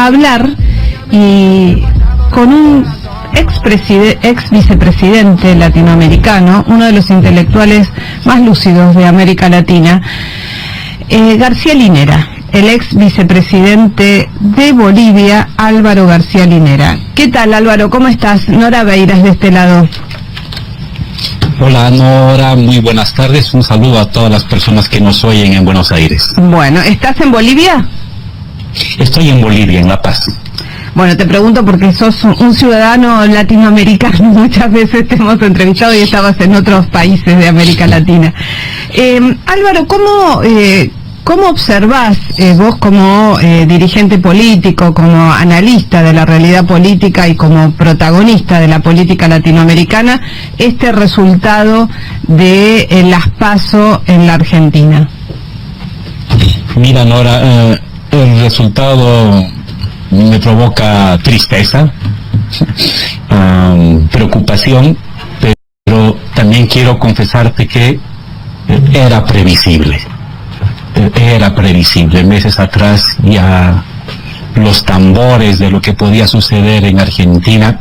hablar con un ex vicepresidente latinoamericano, uno de los intelectuales más lúcidos de América Latina, García Linera, el ex vicepresidente de Bolivia, Álvaro García Linera. ¿Qué tal, Álvaro? ¿Cómo estás? Nora Beiras de este lado. Hola Nora, muy buenas tardes. Un saludo a todas las personas que nos oyen en Buenos Aires. Bueno, ¿estás en Bolivia? Estoy en Bolivia, en La Paz. Bueno, te pregunto porque sos un ciudadano latinoamericano. Muchas veces te hemos entrevistado y estabas en otros países de América Latina. Álvaro, ¿cómo observás vos como dirigente político, como analista de la realidad política y como protagonista de la política latinoamericana, este resultado de las PASO en la Argentina? Mira, Nora, el resultado me provoca tristeza, preocupación, pero también quiero confesarte que era previsible. Meses atrás ya los tambores de lo que podía suceder en Argentina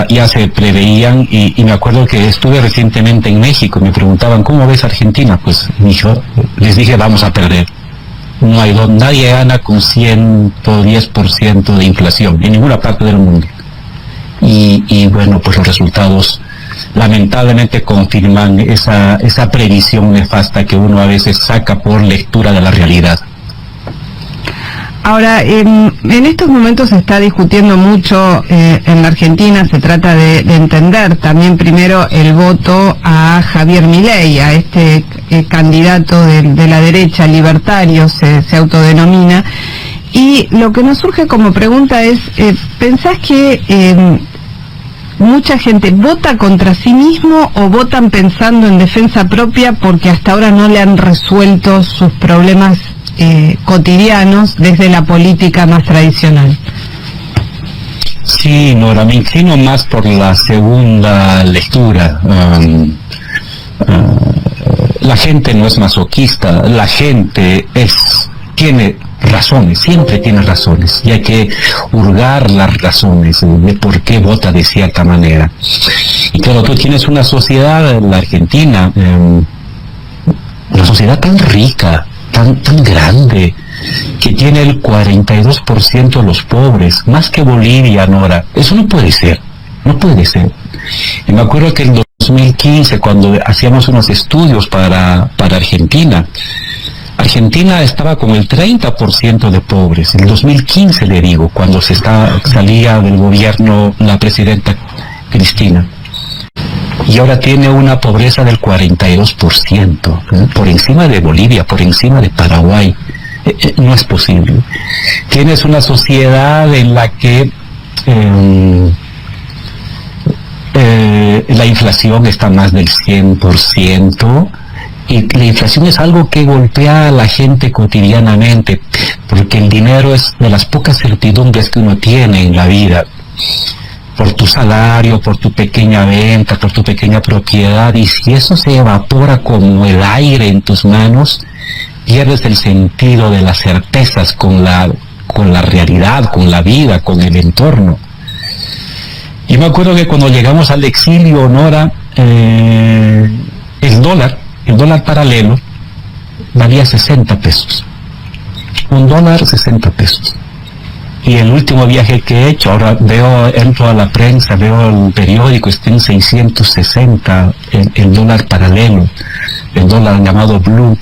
ya se preveían, y me acuerdo que estuve recientemente en México y me preguntaban, ¿cómo ves Argentina? Pues les dije, vamos a perder. Nadie gana con 110% de inflación en ninguna parte del mundo. Y bueno, pues los resultados lamentablemente confirman esa previsión nefasta que uno a veces saca por lectura de la realidad. Ahora, en estos momentos se está discutiendo mucho en la Argentina. Se trata de entender también primero el voto a Javier Milei, a este candidato de la derecha, libertario, se autodenomina. Y lo que nos surge como pregunta es, ¿pensás que mucha gente vota contra sí mismo o votan pensando en defensa propia porque hasta ahora no le han resuelto sus problemas cotidianos desde la política más tradicional? Sí, Nora, me inclino más por la segunda lectura. La gente no es masoquista, la gente tiene razones, siempre tiene razones, y hay que hurgar las razones de por qué vota de cierta manera. Y claro, tú tienes una sociedad, la Argentina, una sociedad tan rica, tan grande, que tiene el 42% de los pobres, más que Bolivia, Nora. Eso no puede ser. Y me acuerdo que en 2015, cuando hacíamos unos estudios para Argentina estaba con el 30% de pobres. En 2015, le digo, cuando salía del gobierno la presidenta Cristina. Y ahora tiene una pobreza del 42%, por encima de Bolivia, por encima de Paraguay. No es posible. Tienes una sociedad en la que la inflación está más del 100%, y la inflación es algo que golpea a la gente cotidianamente, porque el dinero es de las pocas certidumbres que uno tiene en la vida. Por tu salario, por tu pequeña venta, por tu pequeña propiedad, y si eso se evapora como el aire en tus manos, pierdes el sentido de las certezas con la realidad, con la vida, con el entorno. Y me acuerdo que cuando llegamos al exilio, Nora, el dólar paralelo valía 60 pesos. $1, 60 pesos. Y el último viaje que he hecho, ahora entro a la prensa, veo el periódico, está en 660 el dólar paralelo, el dólar llamado blue.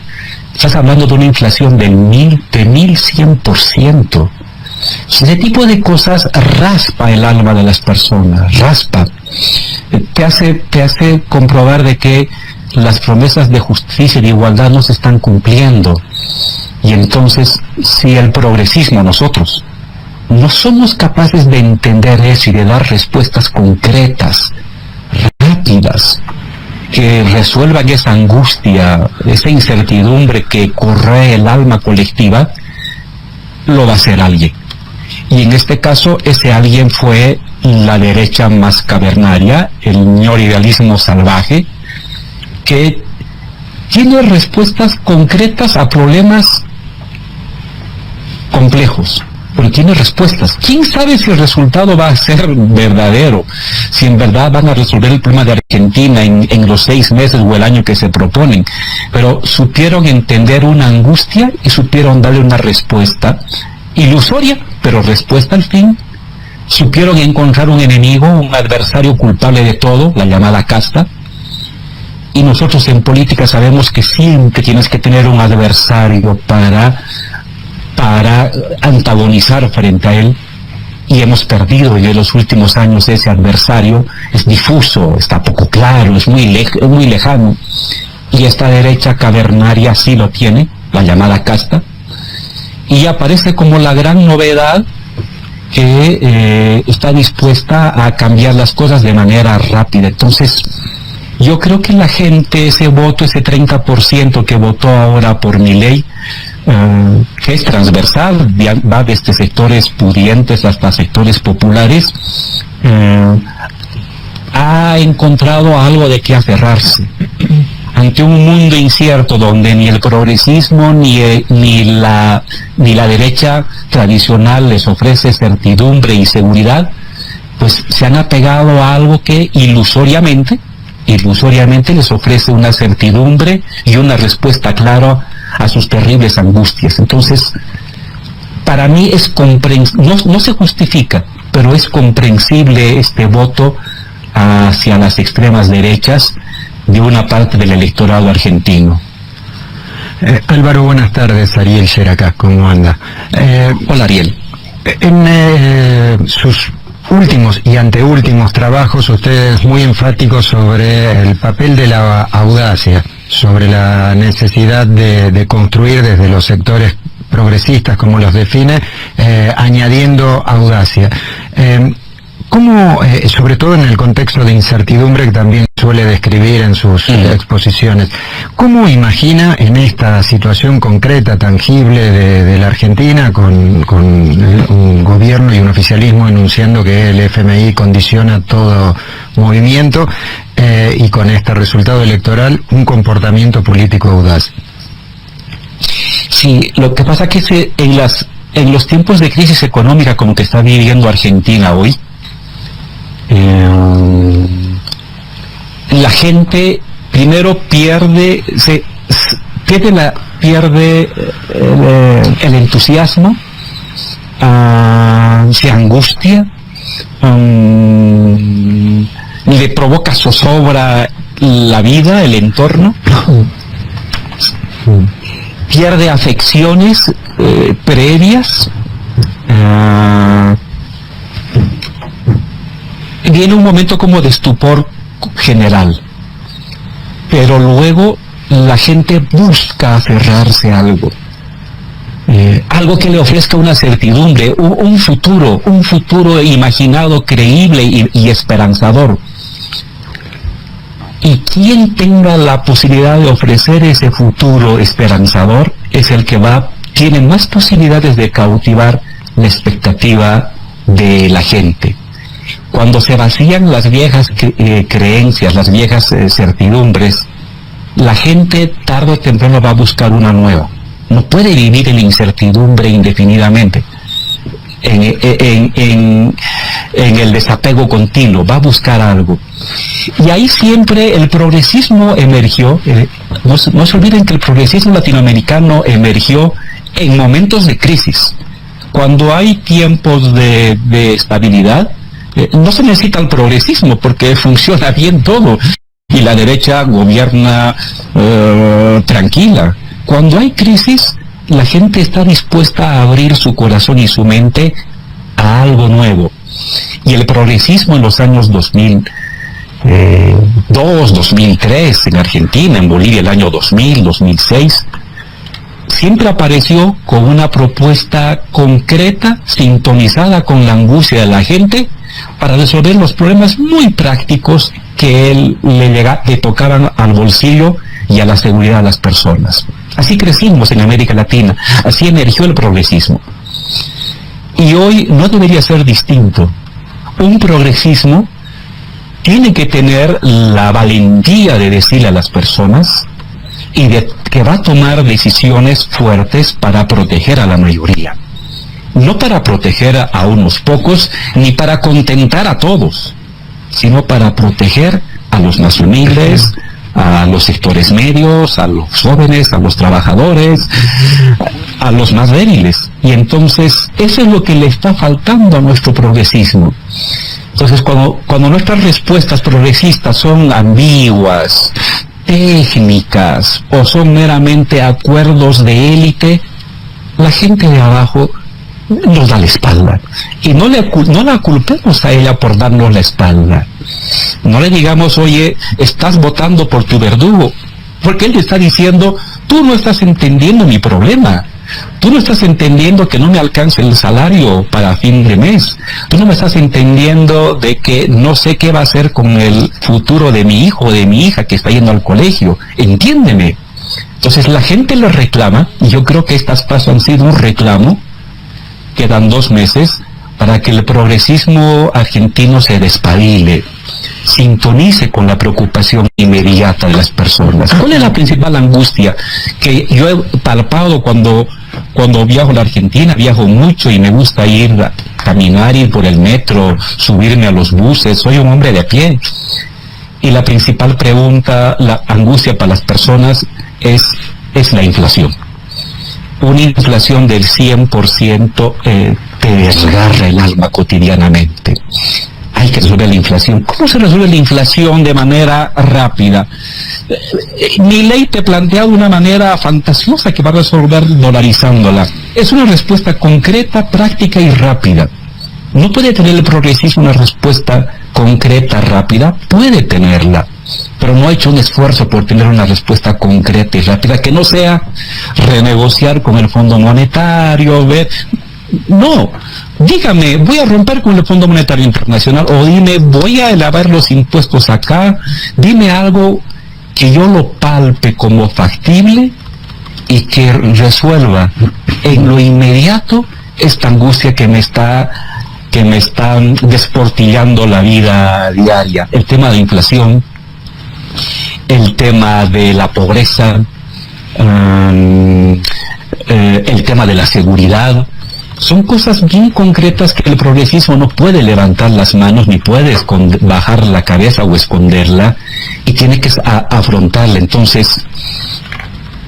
Estás hablando de una inflación del 1100%. Ese tipo de cosas raspa el alma de las personas, raspa. Te hace comprobar de que las promesas de justicia y de igualdad no se están cumpliendo. Y entonces, si el progresismo, nosotros, no somos capaces de entender eso y de dar respuestas concretas, rápidas, que resuelvan esa angustia, esa incertidumbre que corroe el alma colectiva, lo va a hacer alguien. Y en este caso, ese alguien fue la derecha más cavernaria, el neoliberalismo salvaje, que tiene respuestas concretas a problemas complejos. porque tiene respuestas. ¿Quién sabe si el resultado va a ser verdadero? Si en verdad van a resolver el problema de Argentina en los 6 meses o el año que se proponen. Pero supieron entender una angustia y supieron darle una respuesta ilusoria, pero respuesta al fin. Supieron encontrar un enemigo, un adversario culpable de todo, la llamada casta. Y nosotros en política sabemos que siempre tienes que tener un adversario para antagonizar frente a él, y hemos perdido en los últimos años ese adversario. Es difuso, está poco claro, es muy lejano, y esta derecha cavernaria sí lo tiene, la llamada casta, y aparece como la gran novedad que está dispuesta a cambiar las cosas de manera rápida. Entonces, yo creo que la gente, ese voto, ese 30% que votó ahora por Milei, que es transversal, va desde sectores pudientes hasta sectores populares, ha encontrado algo de qué aferrarse. Ante un mundo incierto donde ni el progresismo ni la derecha tradicional les ofrece certidumbre y seguridad, pues se han apegado a algo que ilusoriamente les ofrece una certidumbre y una respuesta clara a sus terribles angustias. Entonces, para mí no se justifica, pero es comprensible este voto hacia las extremas derechas de una parte del electorado argentino. Álvaro, buenas tardes. Ariel Yeracá, ¿cómo anda? Hola, Ariel. En sus últimos y anteúltimos trabajos, usted es muy enfático sobre el papel de la audacia, sobre la necesidad de construir desde los sectores progresistas, como los define, añadiendo audacia. ¿Cómo, sobre todo en el contexto de incertidumbre que también suele describir en sus exposiciones, cómo imagina en esta situación concreta, tangible de la Argentina, con un gobierno y un oficialismo enunciando que el FMI condiciona todo movimiento, y con este resultado electoral, un comportamiento político audaz? Sí, lo que pasa es que en los tiempos de crisis económica como que está viviendo Argentina hoy, la gente primero pierde el entusiasmo, se angustia, le provoca zozobra la vida, el entorno, pierde afecciones previas, viene un momento como de estupor general, pero luego la gente busca aferrarse a algo, algo que le ofrezca una certidumbre, un futuro imaginado, creíble y esperanzador. Y quien tenga la posibilidad de ofrecer ese futuro esperanzador es el que tiene más posibilidades de cautivar la expectativa de la gente. Cuando se vacían las viejas creencias, las viejas certidumbres, la gente tarde o temprano va a buscar una nueva. No puede vivir en la incertidumbre indefinidamente, en el desapego continuo, va a buscar algo. Y ahí siempre el progresismo emergió, no se olviden que el progresismo latinoamericano emergió en momentos de crisis. Cuando hay tiempos de estabilidad, no se necesita el progresismo porque funciona bien todo y la derecha gobierna tranquila. Cuando hay crisis, la gente está dispuesta a abrir su corazón y su mente a algo nuevo. Y el progresismo en los años 2002, 2003, en Argentina, en Bolivia el año 2000, 2006, siempre apareció con una propuesta concreta, sintonizada con la angustia de la gente, para resolver los problemas muy prácticos que le tocaban al bolsillo y a la seguridad de las personas. Así crecimos en América Latina, así emergió el progresismo. Y hoy no debería ser distinto. Un progresismo tiene que tener la valentía de decirle a las personas que va a tomar decisiones fuertes para proteger a la mayoría. no para proteger a unos pocos, ni para contentar a todos, sino para proteger a los más humildes, a los sectores medios, a los jóvenes, a los trabajadores, a los más débiles. Y entonces eso es lo que le está faltando a nuestro progresismo. Entonces cuando nuestras respuestas progresistas son ambiguas, técnicas, o son meramente acuerdos de élite, la gente de abajo nos da la espalda. Y no la culpemos a ella por darnos la espalda. No le digamos, oye, estás votando por tu verdugo, porque él te está diciendo, tú no estás entendiendo mi problema. Tú no estás entendiendo que no me alcance el salario para fin de mes. Tú no me estás entendiendo de que no sé qué va a hacer con el futuro de mi hijo o de mi hija que está yendo al colegio. Entiéndeme. Entonces la gente lo reclama, y yo creo que estas pasos han sido un reclamo. Quedan 2 meses para que el progresismo argentino se despabile, sintonice con la preocupación inmediata de las personas. ¿Cuál es la principal angustia que yo he palpado cuando viajo a la Argentina? Viajo mucho y me gusta ir a caminar, ir por el metro, subirme a los buses, soy un hombre de a pie. Y la principal pregunta, la angustia para las personas es la inflación. Una inflación del 100% te desgarra el alma cotidianamente. Hay que resolver la inflación. ¿Cómo se resuelve la inflación de manera rápida? Milei te plantea de una manera fantasiosa que va a resolver dolarizándola. Es una respuesta concreta, práctica y rápida. ¿No puede tener el progresismo una respuesta concreta, rápida? Puede tenerla, pero no ha hecho un esfuerzo por tener una respuesta concreta y rápida, que no sea renegociar con el Fondo Monetario, ver... No, dígame, voy a romper con el Fondo Monetario Internacional, o dime, voy a elevar los impuestos acá. Dime algo que yo lo palpe como factible y que resuelva en lo inmediato esta angustia que me están desportillando la vida diaria. El tema de inflación, el tema de la pobreza, el tema de la seguridad. Son cosas bien concretas que el progresismo no puede levantar las manos ni puede bajar la cabeza o esconderla, y tiene que afrontarla. Entonces,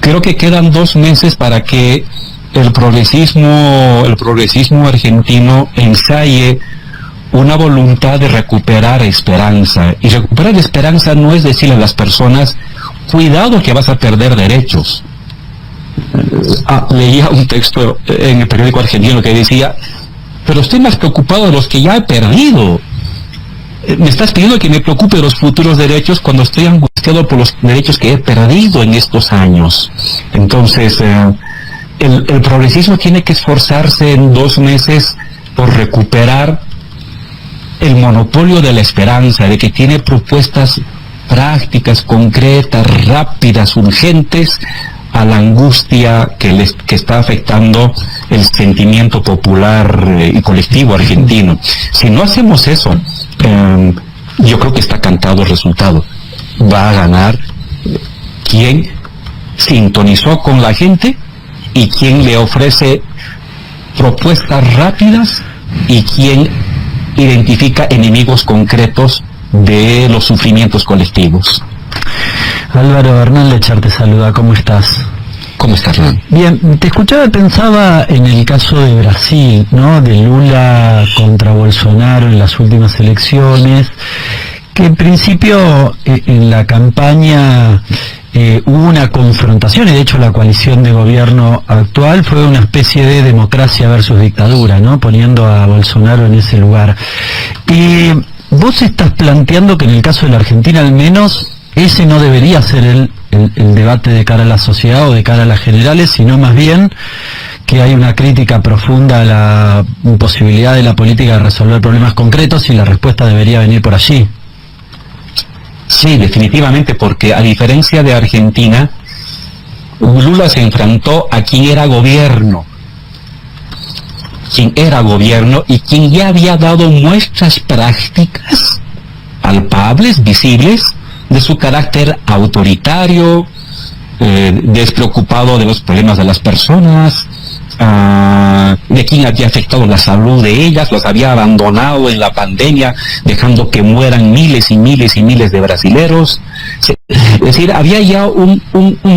creo que quedan 2 meses para que el progresismo argentino ensaye una voluntad de recuperar esperanza. Y recuperar esperanza no es decirle a las personas, cuidado que vas a perder derechos. Leía un texto en el periódico argentino que decía, pero estoy más preocupado de los que ya he perdido. Me estás pidiendo que me preocupe de los futuros derechos cuando estoy angustiado por los derechos que he perdido en estos años. Entonces, el progresismo tiene que esforzarse en 2 meses por recuperar el monopolio de la esperanza, de que tiene propuestas prácticas, concretas, rápidas, urgentes, a la angustia que está afectando el sentimiento popular y colectivo argentino. Si no hacemos eso, yo creo que está cantado el resultado. Va a ganar quien sintonizó con la gente y quien le ofrece propuestas rápidas y quien identifica enemigos concretos de los sufrimientos colectivos. Álvaro, Hernán Lechar te saluda, ¿cómo estás? ¿Cómo estás, Hernán? Bien, te escuchaba y pensaba en el caso de Brasil, ¿no? De Lula contra Bolsonaro en las últimas elecciones, que en principio en la campaña hubo una confrontación, y de hecho la coalición de gobierno actual fue una especie de democracia versus dictadura, ¿no? Poniendo a Bolsonaro en ese lugar. Y vos estás planteando que en el caso de la Argentina al menos ese no debería ser el debate de cara a la sociedad o de cara a las generales, sino más bien que hay una crítica profunda a la imposibilidad de la política de resolver problemas concretos, y la respuesta debería venir por allí. Sí, definitivamente, porque a diferencia de Argentina, Lula se enfrentó a quien era gobierno y quien ya había dado muestras prácticas, palpables, visibles, de su carácter autoritario, despreocupado de los problemas de las personas, de quién había afectado la salud de ellas, las había abandonado en la pandemia, dejando que mueran miles y miles y miles de brasileros. Es decir, había ya un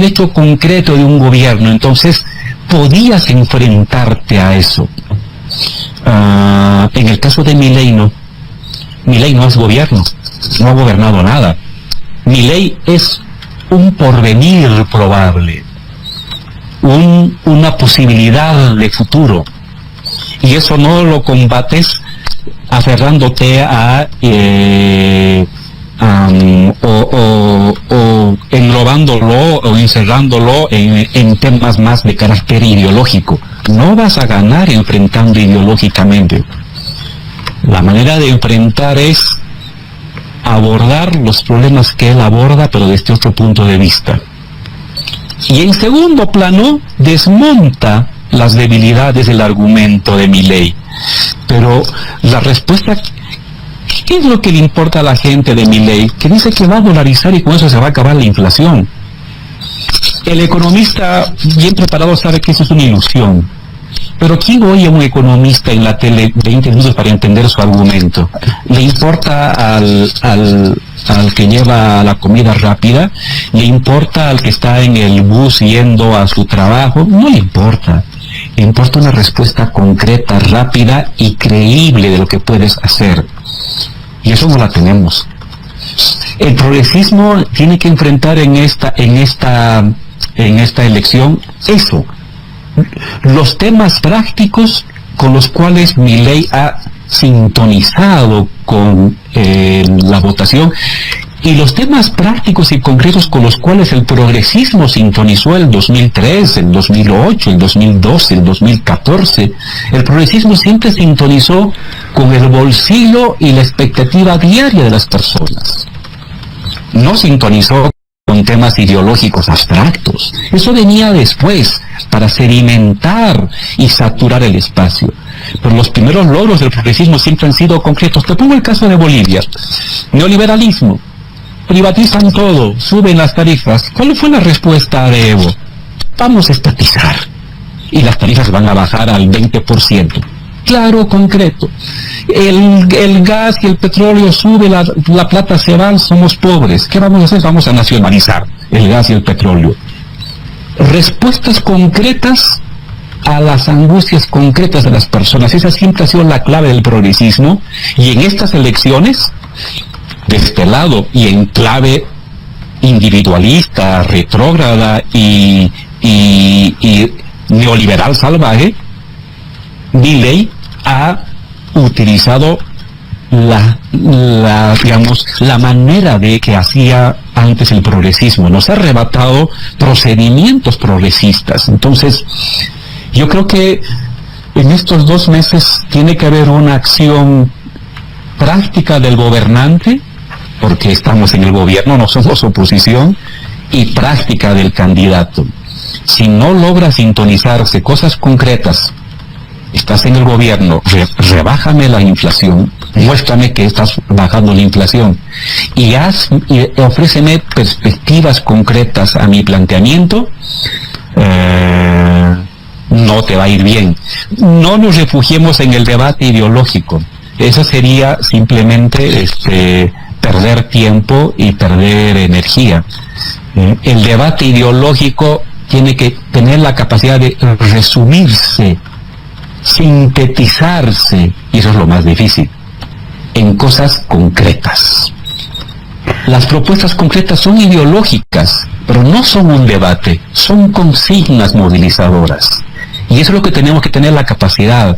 hecho concreto de un gobierno, entonces podías enfrentarte a eso. En el caso de Milei no es gobierno, no ha gobernado nada. Milei es un porvenir probable, una posibilidad de futuro, y eso no lo combates aferrándote a o englobándolo o encerrándolo en temas más de carácter ideológico. No vas a ganar enfrentando ideológicamente. La manera de enfrentar es abordar los problemas que él aborda, pero desde otro punto de vista. Y en segundo plano, desmonta las debilidades del argumento de Milei. Pero la respuesta, ¿qué es lo que le importa a la gente de Milei? Que dice que va a dolarizar y con eso se va a acabar la inflación. El economista bien preparado sabe que eso es una ilusión. Pero ¿quién oye a un economista en la tele 20 minutos para entender su argumento? ¿Le importa al que lleva la comida rápida? ¿Le importa al que está en el bus yendo a su trabajo? No le importa. Le importa una respuesta concreta, rápida y creíble de lo que puedes hacer. Y eso no la tenemos. El progresismo tiene que enfrentar en esta elección eso. Los temas prácticos con los cuales Milei ha sintonizado con la votación, y los temas prácticos y concretos con los cuales el progresismo sintonizó el 2003, el 2008, el 2012, el 2014. El progresismo siempre sintonizó con el bolsillo y la expectativa diaria de las personas. No sintonizó con temas ideológicos abstractos. Eso venía después, para sedimentar y saturar el espacio. Pero los primeros logros del progresismo siempre han sido concretos. Te pongo el caso de Bolivia. Neoliberalismo. Privatizan todo, suben las tarifas. ¿Cuál fue la respuesta de Evo? Vamos a estatizar. Y las tarifas van a bajar al 20%. Claro, concreto. El gas y el petróleo sube, la plata se va, somos pobres. ¿Qué vamos a hacer? Vamos a nacionalizar el gas y el petróleo. Respuestas concretas a las angustias concretas de las personas. Esa siempre ha sido la clave del progresismo, y en estas elecciones, de este lado, y en clave individualista, retrógrada y neoliberal salvaje, Milei ha utilizado la manera de que hacía antes el progresismo. Nos ha arrebatado procedimientos progresistas. Entonces, yo creo que en estos 2 meses tiene que haber una acción práctica del gobernante, porque estamos en el gobierno, no somos oposición, y práctica del candidato. Si no logra sintonizarse cosas concretas, estás en el gobierno, rebájame la inflación, muéstrame que estás bajando la inflación, y ofréceme perspectivas concretas a mi planteamiento, no te va a ir bien. No nos refugiemos en el debate ideológico. Eso sería simplemente perder tiempo y perder energía. El debate ideológico tiene que tener la capacidad de resumirse, sintetizarse, y eso es lo más difícil, en cosas concretas. Las propuestas concretas son ideológicas, pero no son un debate, son consignas movilizadoras. Y eso es lo que tenemos que tener la capacidad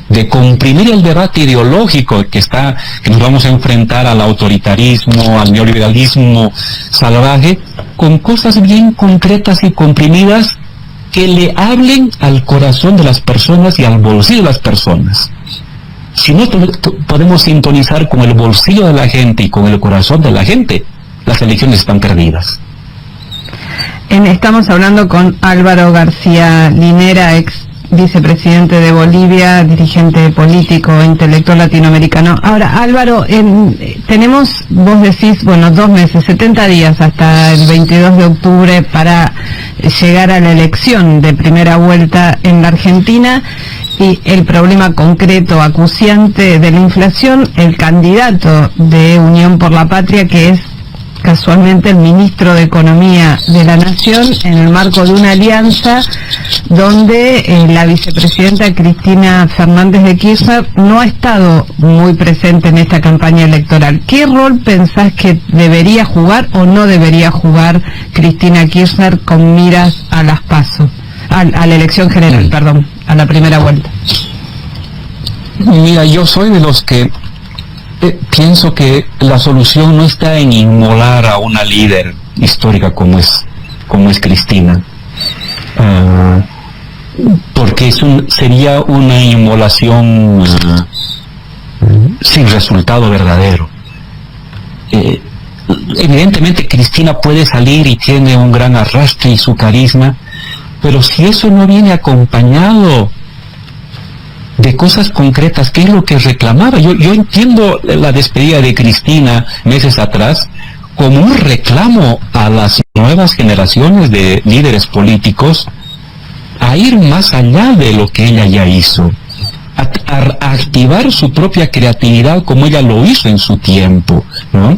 de comprimir el debate ideológico que nos vamos a enfrentar al autoritarismo, al neoliberalismo salvaje, con cosas bien concretas y comprimidas que le hablen al corazón de las personas y al bolsillo de las personas. Si no podemos sintonizar con el bolsillo de la gente y con el corazón de la gente, las elecciones están perdidas. Estamos hablando con Álvaro García Linera, ex vicepresidente de Bolivia, dirigente político, intelectual latinoamericano. Ahora, Álvaro, tenemos, vos decís, 2 meses, 70 días hasta el 22 de octubre para llegar a la elección de primera vuelta en la Argentina, y el problema concreto, acuciante de la inflación, el candidato de Unión por la Patria, que es casualmente el ministro de Economía de la Nación, en el marco de una alianza donde la vicepresidenta Cristina Fernández de Kirchner no ha estado muy presente en esta campaña electoral. ¿Qué rol pensás que debería jugar o no debería jugar Cristina Kirchner con miras a las PASO, a la elección general, perdón, a la primera vuelta? Mira, yo soy de los que pienso que la solución no está en inmolar a una líder histórica como es Cristina, porque sería una inmolación sin resultado verdadero. Evidentemente Cristina puede salir y tiene un gran arrastre y su carisma, pero si eso no viene acompañado de cosas concretas, ¿qué es lo que reclamaba? Yo entiendo la despedida de Cristina meses atrás como un reclamo a las nuevas generaciones de líderes políticos a ir más allá de lo que ella ya hizo, a activar su propia creatividad como ella lo hizo en su tiempo, ¿no?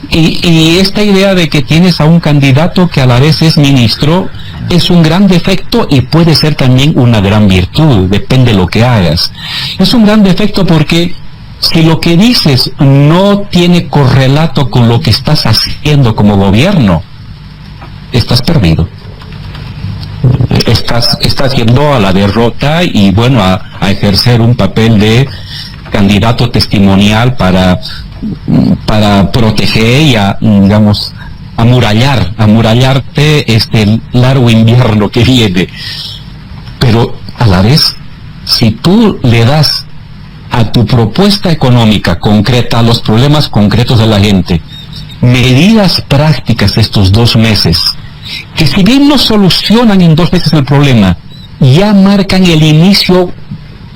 Y esta idea de que tienes a un candidato que a la vez es ministro es un gran defecto y puede ser también una gran virtud, depende de lo que hagas. Es un gran defecto porque si lo que dices no tiene correlato con lo que estás haciendo como gobierno, estás perdido. Estás yendo a la derrota y a ejercer un papel de candidato testimonial para proteger y amurallarte este largo invierno que viene. Pero a la vez, si tú le das a tu propuesta económica concreta, a los problemas concretos de la gente, medidas prácticas estos 2 meses, que si bien no solucionan en 2 meses el problema, ya marcan el inicio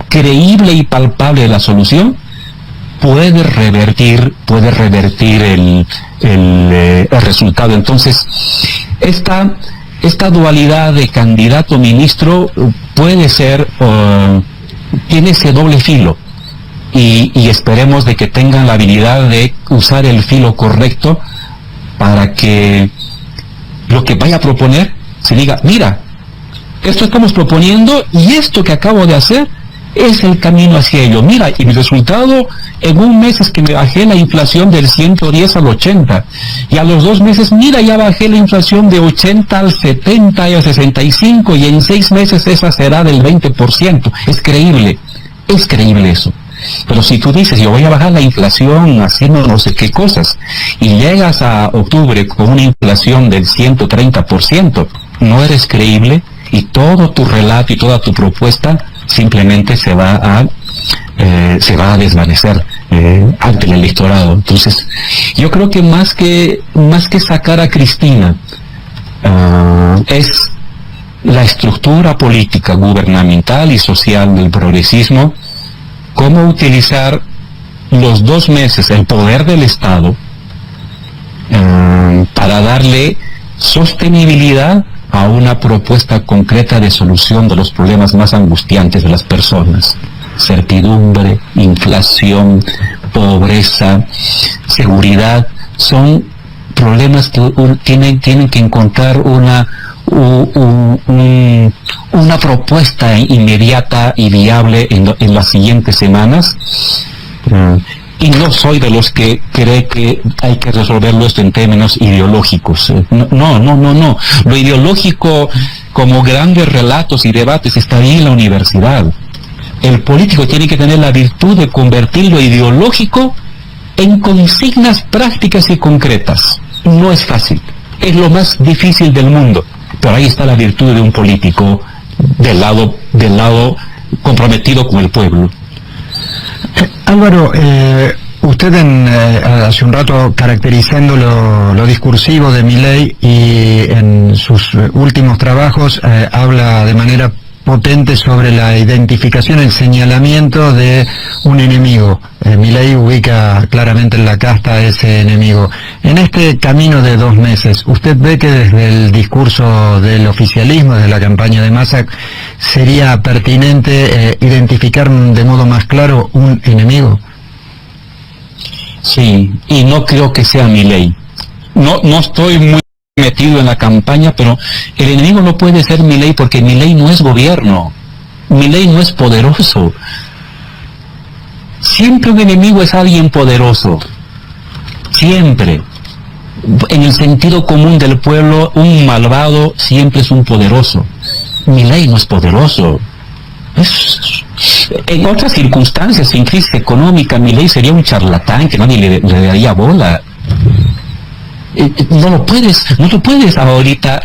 creíble y palpable de la solución, puede revertir el resultado. Entonces, esta dualidad de candidato ministro puede ser, tiene ese doble filo, y esperemos de que tengan la habilidad de usar el filo correcto para que lo que vaya a proponer se diga, mira, esto estamos proponiendo y esto que acabo de hacer es el camino hacia ello. Mira, y mi resultado en 1 mes es que me bajé la inflación del 110 al 80. Y a los 2 meses, mira, ya bajé la inflación de 80 al 70 y al 65. Y en 6 meses esa será del 20%. Es creíble eso. Pero si tú dices, yo voy a bajar la inflación haciendo no sé qué cosas, y llegas a octubre con una inflación del 130%, no eres creíble, y todo tu relato y toda tu propuesta simplemente se va a desvanecer ante el electorado. Entonces, yo creo que más que sacar a Cristina, es la estructura política, gubernamental y social del progresismo, cómo utilizar los 2 meses, el poder del Estado, para darle sostenibilidad a una propuesta concreta de solución de los problemas más angustiantes de las personas. Certidumbre, inflación, pobreza, seguridad, son problemas que tienen que encontrar una propuesta inmediata y viable en las siguientes semanas. Y no soy de los que cree que hay que resolverlo esto en términos ideológicos. No. Lo ideológico, como grandes relatos y debates, está ahí en la universidad. El político tiene que tener la virtud de convertir lo ideológico en consignas prácticas y concretas. No es fácil. Es lo más difícil del mundo. Pero ahí está la virtud de un político del lado comprometido con el pueblo. Álvaro, usted hace un rato, caracterizando lo discursivo de Milei, y en sus últimos trabajos habla de manera potente sobre la identificación, el señalamiento de un enemigo. Milei ubica claramente en la casta a ese enemigo. En este camino de 2 meses, ¿usted ve que desde el discurso del oficialismo, desde la campaña de masa, sería pertinente identificar de modo más claro un enemigo? Sí, y no creo que sea Milei. No estoy muy metido en la campaña, pero el enemigo no puede ser Milei porque Milei no es gobierno. Milei no es poderoso. Siempre un enemigo es alguien poderoso. Siempre. En el sentido común del pueblo, un malvado siempre es un poderoso. Milei no es poderoso. En otras circunstancias, en crisis económica, Milei sería un charlatán que nadie le daría bola. No lo puedes ahorita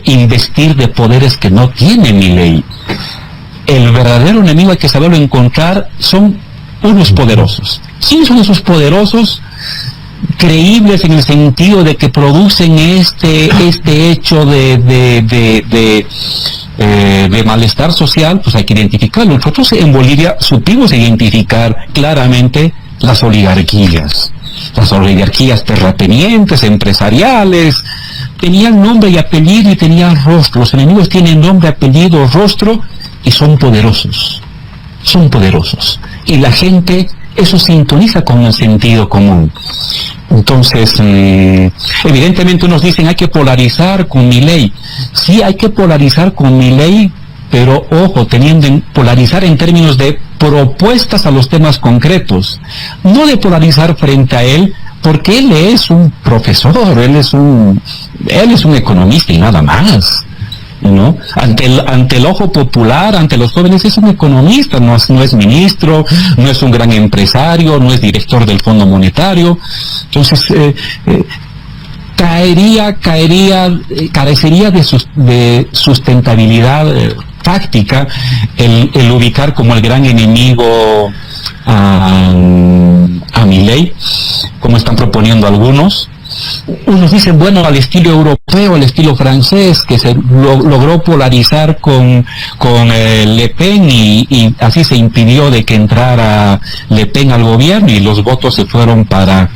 investir de poderes que no tiene Milei. El verdadero enemigo, hay que saberlo encontrar, son unos poderosos. ¿Quiénes son esos poderosos? Creíbles en el sentido de que producen este hecho de malestar social, pues hay que identificarlo. Nosotros en Bolivia supimos identificar claramente las oligarquías terratenientes, empresariales, tenían nombre y apellido y tenían rostro. Los enemigos tienen nombre, apellido, rostro y son poderosos. Y la gente eso sintoniza con el sentido común. Entonces, evidentemente unos dicen hay que polarizar con Milei. Sí, hay que polarizar con Milei, pero ojo, teniendo en polarizar en términos de propuestas a los temas concretos, no de polarizar frente a él, porque él es un profesor, él es un economista y nada más, ¿no? Ante el ojo popular, ante los jóvenes, es un economista, no es ministro, no es un gran empresario, no es director del Fondo Monetario. Entonces, carecería de sustentabilidad táctica el ubicar como el gran enemigo a Milei, como están proponiendo algunos. Unos dicen, bueno, al estilo europeo, al estilo francés, que se logró polarizar con Le Pen y así se impidió de que entrara Le Pen al gobierno y los votos se fueron para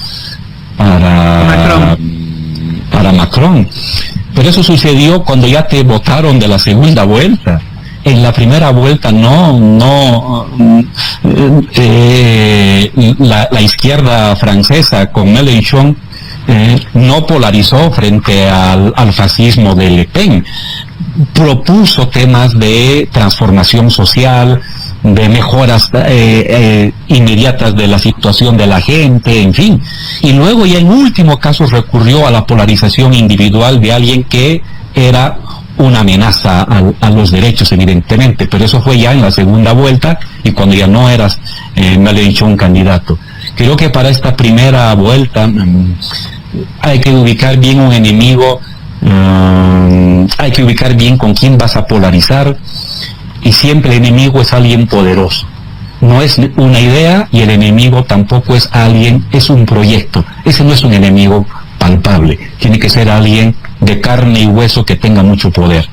Macron. Pero eso sucedió cuando ya te votaron de la segunda vuelta. En la primera vuelta la izquierda francesa con Mélenchon no polarizó frente al fascismo de Le Pen. Propuso temas de transformación social, de mejoras inmediatas de la situación de la gente, en fin. Y luego ya en último caso recurrió a la polarización individual de alguien que era una amenaza a los derechos, evidentemente, pero eso fue ya en la segunda vuelta y cuando ya no eras Mélenchon candidato. Creo que para esta primera vuelta hay que ubicar bien un enemigo, hay que ubicar bien con quién vas a polarizar, y siempre el enemigo es alguien poderoso. No es una idea y el enemigo tampoco es alguien, es un proyecto. Ese no es un enemigo palpable, tiene que ser alguien de carne y hueso que tenga mucho poder.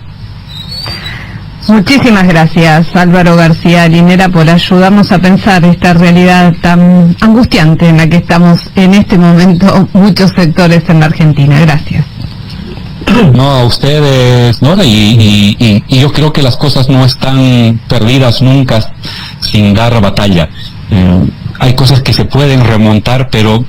Muchísimas gracias, Álvaro García Linera, por ayudarnos a pensar esta realidad tan angustiante en la que estamos en este momento muchos sectores en la Argentina. Gracias. No, a ustedes, Nora, y yo creo que las cosas no están perdidas nunca sin dar batalla. Hay cosas que se pueden remontar, pero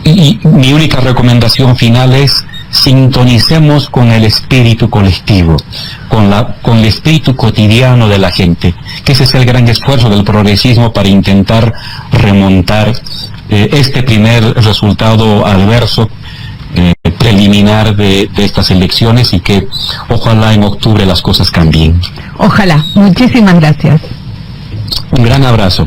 y mi única recomendación final es sintonicemos con el espíritu colectivo, con el espíritu cotidiano de la gente, que ese es el gran esfuerzo del progresismo para intentar remontar este primer resultado adverso preliminar de estas elecciones, y que ojalá en octubre las cosas cambien. Ojalá. Muchísimas gracias. Un gran abrazo.